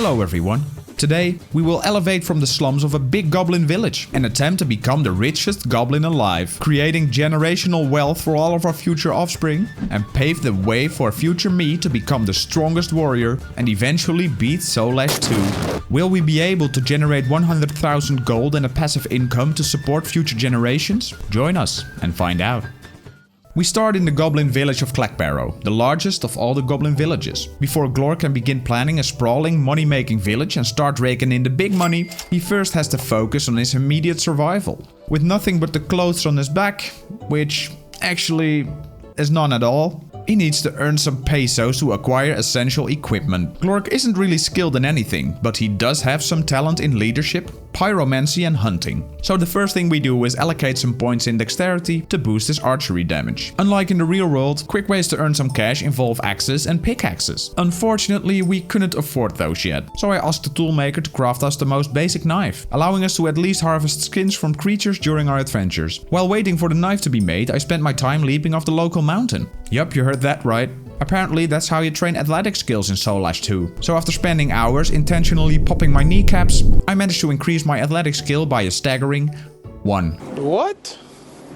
Hello everyone. Today, we will elevate from the slums of a big goblin village and attempt to become the richest goblin alive, creating generational wealth for all of our future offspring and pave the way for future me to become the strongest warrior and eventually beat Soulash 2. Will we be able to generate 100,000 gold and a passive income to support future generations? Join us and find out. We start in the goblin village of Clackbarrow, the largest of all the goblin villages. Before Glork can begin planning a sprawling, money-making village and start raking in the big money, he first has to focus on his immediate survival. With nothing but the clothes on his back, which actually is none at all, he needs to earn some pesos to acquire essential equipment. Glork isn't really skilled in anything, but he does have some talent in leadership, pyromancy and hunting. So the first thing we do is allocate some points in dexterity to boost his archery damage. Unlike in the real world, quick ways to earn some cash involve axes and pickaxes. Unfortunately, we couldn't afford those yet, so I asked the toolmaker to craft us the most basic knife, allowing us to at least harvest skins from creatures during our adventures. While waiting for the knife to be made, I spent my time leaping off the local mountain. Yup, you heard that right. Apparently that's how you train athletic skills in Soulash 2. So after spending hours intentionally popping my kneecaps, I managed to increase my athletic skill by a staggering 1. What?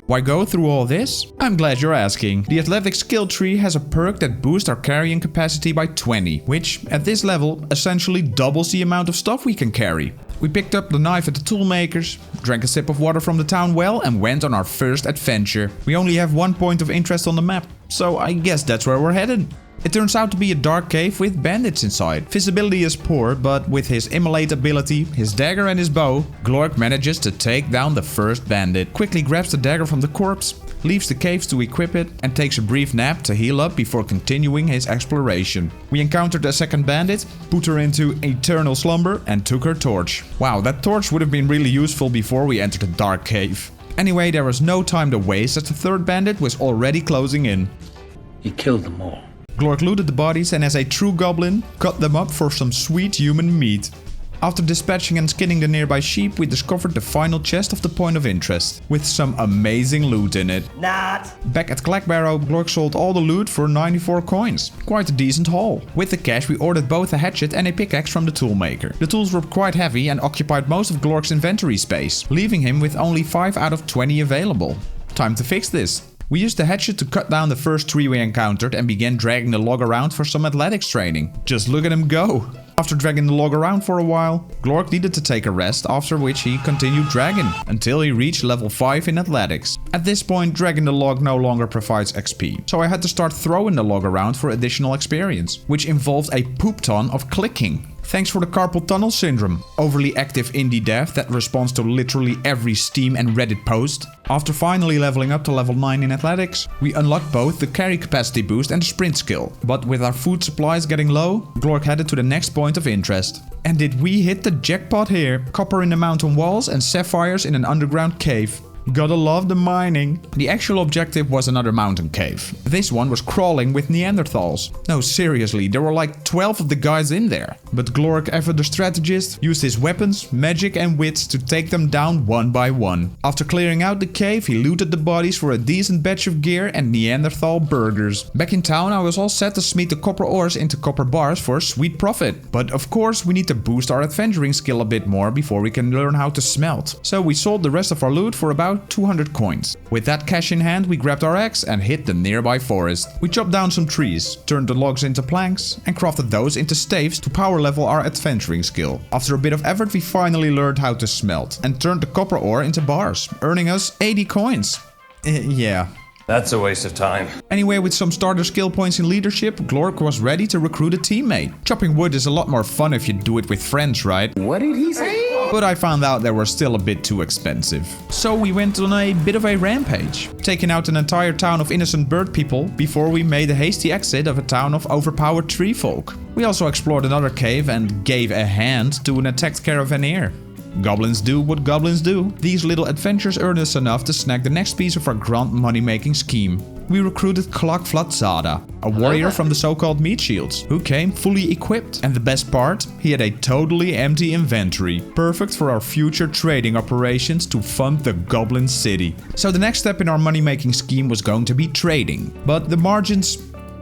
Why go through all this? I'm glad you're asking. The athletic skill tree has a perk that boosts our carrying capacity by 20, which at this level essentially doubles the amount of stuff we can carry. We picked up the knife at the toolmakers, drank a sip of water from the town well and went on our first adventure. We only have one point of interest on the map, so I guess that's where we're headed. It turns out to be a dark cave with bandits inside. Visibility is poor, but with his immolate ability, his dagger and his bow, Glork manages to take down the first bandit. Quickly grabs the dagger from the corpse, leaves the caves to equip it, and takes a brief nap to heal up before continuing his exploration. We encountered a second bandit, put her into eternal slumber, and took her torch. Wow, that torch would have been really useful before we entered the dark cave. Anyway, there was no time to waste as the third bandit was already closing in. You killed them all. Glork looted the bodies and as a true goblin, cut them up for some sweet human meat. After dispatching and skinning the nearby sheep, we discovered the final chest of the point of interest, with some amazing loot in it. Not. Back at Clackbarrow, Glork sold all the loot for 94 coins. Quite a decent haul. With the cash, we ordered both a hatchet and a pickaxe from the toolmaker. The tools were quite heavy and occupied most of Glork's inventory space, leaving him with only 5 out of 20 available. Time to fix this. We used the hatchet to cut down the first tree we encountered and began dragging the log around for some athletics training. Just look at him go! After dragging the log around for a while, Glork needed to take a rest, after which he continued dragging until he reached level 5 in athletics. At this point, dragging the log no longer provides XP, so I had to start throwing the log around for additional experience, which involved a poop ton of clicking. Thanks for the carpal tunnel syndrome, overly active indie dev that responds to literally every Steam and Reddit post. After finally leveling up to level 9 in athletics, we unlocked both the carry capacity boost and the sprint skill. But with our food supplies getting low, Glork headed to the next point of interest. And did we hit the jackpot here? Copper in the mountain walls and sapphires in an underground cave. Gotta love the mining. The actual objective was another mountain cave. This one was crawling with Neanderthals. No, seriously, there were like 12 of the guys in there. But Glork, ever the strategist, used his weapons, magic and wits to take them down one by one. After clearing out the cave, he looted the bodies for a decent batch of gear and Neanderthal burgers. Back in town, I was all set to smelt the copper ores into copper bars for a sweet profit. But of course, we need to boost our adventuring skill a bit more before we can learn how to smelt. So we sold the rest of our loot for about 200 coins. With that cash in hand, we grabbed our axe and hit the nearby forest. We chopped down some trees, turned the logs into planks, and crafted those into staves to power level our adventuring skill. After a bit of effort, we finally learned how to smelt and turned the copper ore into bars, earning us 80 coins. Yeah. That's a waste of time. Anyway, with some starter skill points in leadership, Glork was ready to recruit a teammate. Chopping wood is a lot more fun if you do it with friends, right? What did he say? But I found out they were still a bit too expensive. So we went on a bit of a rampage, taking out an entire town of innocent bird people before we made a hasty exit of a town of overpowered tree folk. We also explored another cave and gave a hand to an attacked caravaneer. Goblins do what goblins do. These little adventures earned us enough to snag the next piece of our grand money-making scheme. We recruited Klak Vlatzada, a warrior from the so-called meat shields, who came fully equipped. And the best part? He had a totally empty inventory, perfect for our future trading operations to fund the Goblin City. So the next step in our money-making scheme was going to be trading, but the margins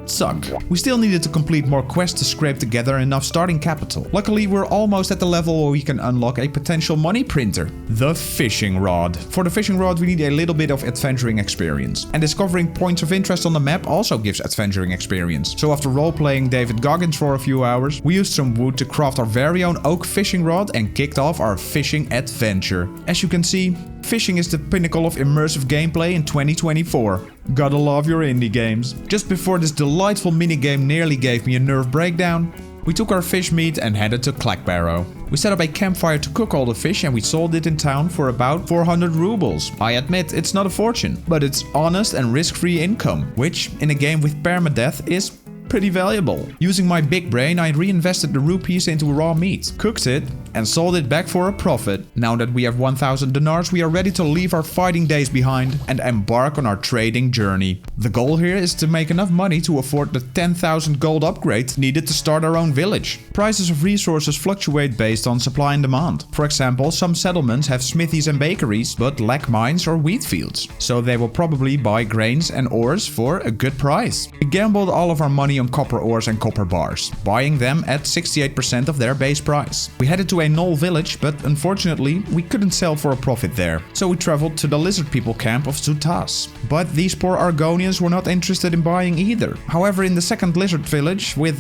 suck. We still needed to complete more quests to scrape together enough starting capital. Luckily, we're almost at the level where we can unlock a potential money printer. The fishing rod. For the fishing rod, we need a little bit of adventuring experience. And discovering points of interest on the map also gives adventuring experience. So after role-playing David Goggins for a few hours, we used some wood to craft our very own oak fishing rod and kicked off our fishing adventure. As you can see, fishing is the pinnacle of immersive gameplay in 2024. Gotta love your indie games. Just before this delightful minigame nearly gave me a nerve breakdown, we took our fish meat and headed to Clackbarrow. We set up a campfire to cook all the fish and we sold it in town for about 400 rubles. I admit, it's not a fortune, but it's honest and risk-free income, which in a game with permadeath is pretty valuable. Using my big brain, I reinvested the rupees into raw meat, cooked it, and sold it back for a profit. Now that we have 1000 dinars, we are ready to leave our fighting days behind and embark on our trading journey. The goal here is to make enough money to afford the 10,000 gold upgrade needed to start our own village. Prices of resources fluctuate based on supply and demand. For example, some settlements have smithies and bakeries, but lack mines or wheat fields. So they will probably buy grains and ores for a good price. We gambled all of our money on copper ores and copper bars, buying them at 68% of their base price. We headed to a knoll village, but unfortunately we couldn't sell for a profit there. So we traveled to the lizard people camp of Zutas. But these poor Argonians were not interested in buying either. However, in the second lizard village with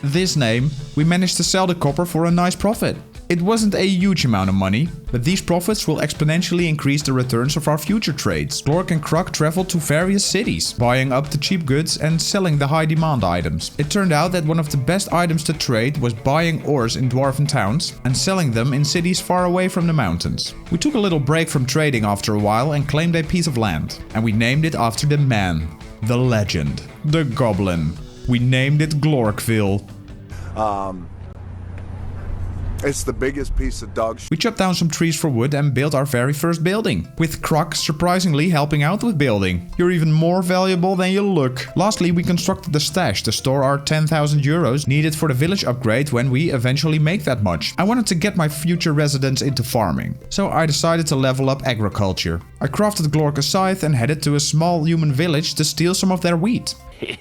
this name, we managed to sell the copper for a nice profit. It wasn't a huge amount of money, but these profits will exponentially increase the returns of our future trades. Glork and Kruk traveled to various cities, buying up the cheap goods and selling the high demand items. It turned out that one of the best items to trade was buying ores in dwarven towns and selling them in cities far away from the mountains. We took a little break from trading after a while and claimed a piece of land. And we named it after the man, the legend, the goblin. We named it Glorkville. It's the biggest piece of dog shit. We chopped down some trees for wood and built our very first building, with Kruk surprisingly helping out with building. You're even more valuable than you look. Lastly, we constructed the stash to store our 10,000 euros needed for the village upgrade when we eventually make that much. I wanted to get my future residents into farming, so I decided to level up agriculture. I crafted Glork a scythe and headed to a small human village to steal some of their wheat.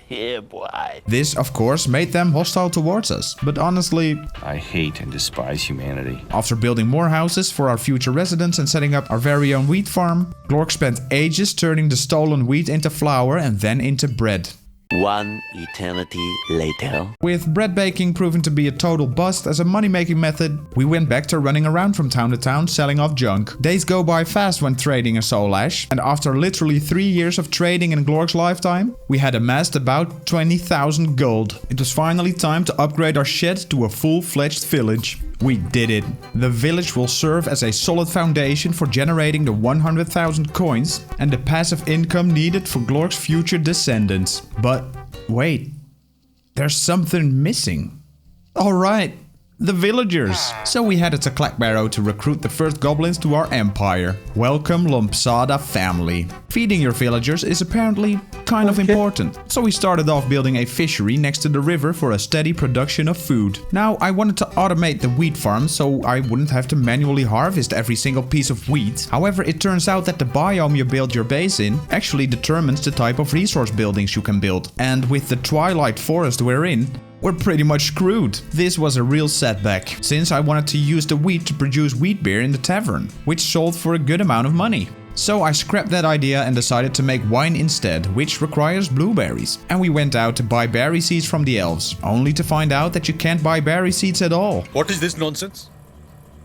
Yeah, boy. This, of course, made them hostile towards us, but honestly, I hate and despise humanity. after building more houses for our future residents and setting up our very own wheat farm, Glork spent ages turning the stolen wheat into flour and then into bread. One eternity later. With bread baking proving to be a total bust as a money-making method, we went back to running around from town to town selling off junk. Days go by fast when trading in Soulash, and after literally 3 years of trading in Glork's lifetime, we had amassed about 20,000 gold. It was finally time to upgrade our shed to a full-fledged village. We did it. The village will serve as a solid foundation for generating the 100,000 coins and the passive income needed for Glork's future descendants. But wait, there's something missing. Alright, the villagers. So we headed to Clackbarrow to recruit the first goblins to our empire. Welcome Lompsada family. Feeding your villagers is apparently kind of important. So we started off building a fishery next to the river for a steady production of food. Now I wanted to automate the wheat farm so I wouldn't have to manually harvest every single piece of wheat. However, it turns out that the biome you build your base in actually determines the type of resource buildings you can build. And with the twilight forest we're in, we're pretty much screwed. This was a real setback, since I wanted to use the wheat to produce wheat beer in the tavern, which sold for a good amount of money. So I scrapped that idea and decided to make wine instead, which requires blueberries. And we went out to buy berry seeds from the elves, only to find out that you can't buy berry seeds at all. What is this nonsense?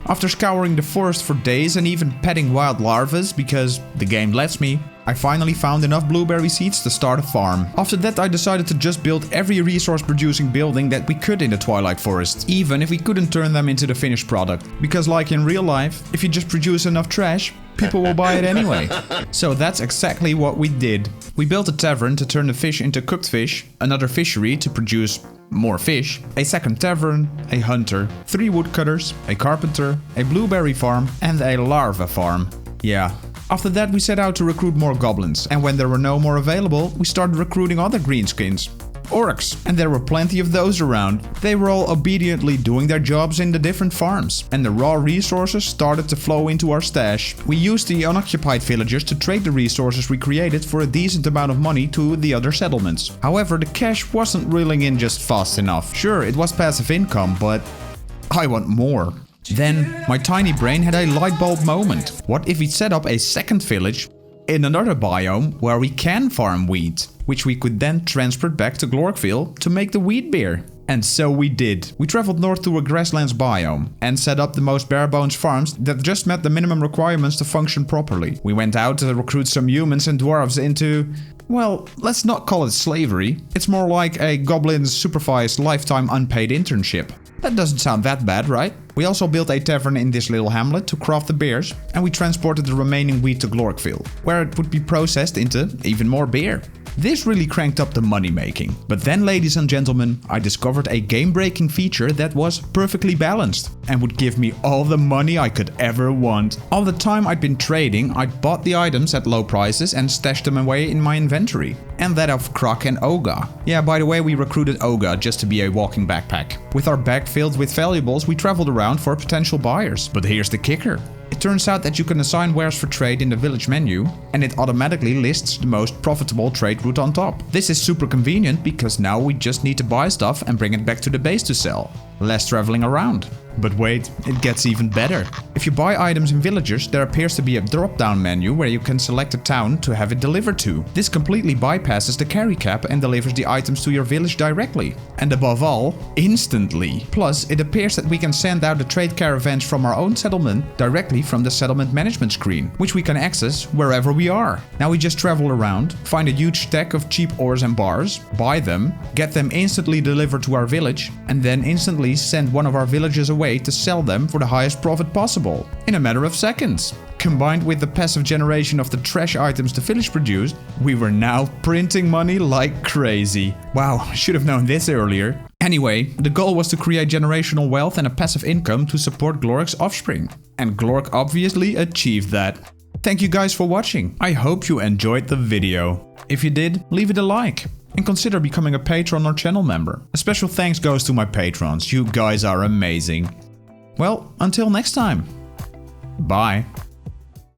After scouring the forest for days and even petting wild larvas, because the game lets me, I finally found enough blueberry seeds to start a farm. After that I decided to just build every resource producing building that we could in the Twilight Forest, even if we couldn't turn them into the finished product. Because like in real life, if you just produce enough trash, people will buy it anyway. So that's exactly what we did. We built a tavern to turn the fish into cooked fish, another fishery to produce more fish, a second tavern, a hunter, 3 woodcutters, a carpenter, a blueberry farm, and a larva farm. Yeah. After that we set out to recruit more goblins, and when there were no more available, we started recruiting other greenskins. orcs, and there were plenty of those around. They were all obediently doing their jobs in the different farms, and the raw resources started to flow into our stash. We used the unoccupied villagers to trade the resources we created for a decent amount of money to the other settlements. However, the cash wasn't reeling in just fast enough. Sure, it was passive income, but I want more. Then, my tiny brain had a light bulb moment. What if we set up a second village in another biome where we can farm wheat, which we could then transport back to Glorkville to make the wheat beer? And so we did. We traveled north to a grasslands biome and set up the most bare bones farms that just met the minimum requirements to function properly. We went out to recruit some humans and dwarves into, well, let's not call it slavery. It's more like a goblin supervised lifetime unpaid internship. That doesn't sound that bad, right? We also built a tavern in this little hamlet to craft the beers, and we transported the remaining wheat to Glorkville, where it would be processed into even more beer. This really cranked up the money making. But then, ladies and gentlemen, I discovered a game-breaking feature that was perfectly balanced and would give me all the money I could ever want. All the time I'd been trading, I'd bought the items at low prices and stashed them away in my inventory. And that of Krok and Oga. Yeah, by the way, we recruited Oga just to be a walking backpack. With our bag filled with valuables, we traveled around for potential buyers. But here's the kicker. It turns out that you can assign wares for trade in the village menu, and it automatically lists the most profitable trade route on top. This is super convenient because now we just need to buy stuff and bring it back to the base to sell. Less traveling around. But wait, it gets even better. If you buy items in villagers, there appears to be a drop-down menu where you can select a town to have it delivered to. This completely bypasses the carry cap and delivers the items to your village directly. And above all, instantly. Plus, it appears that we can send out the trade caravans from our own settlement directly from the settlement management screen, which we can access wherever we are. Now we just travel around, find a huge stack of cheap ores and bars, buy them, get them instantly delivered to our village, and then instantly send one of our villagers away to sell them for the highest profit possible, in a matter of seconds. Combined with the passive generation of the trash items the village produced, we were now printing money like crazy. Wow, should have known this earlier. Anyway, the goal was to create generational wealth and a passive income to support Glork's offspring. And Glork obviously achieved that. Thank you guys for watching. I hope you enjoyed the video. If you did, leave it a like. And consider becoming a patron or channel member. A special thanks goes to my patrons. You guys are amazing. Well, until next time. Bye.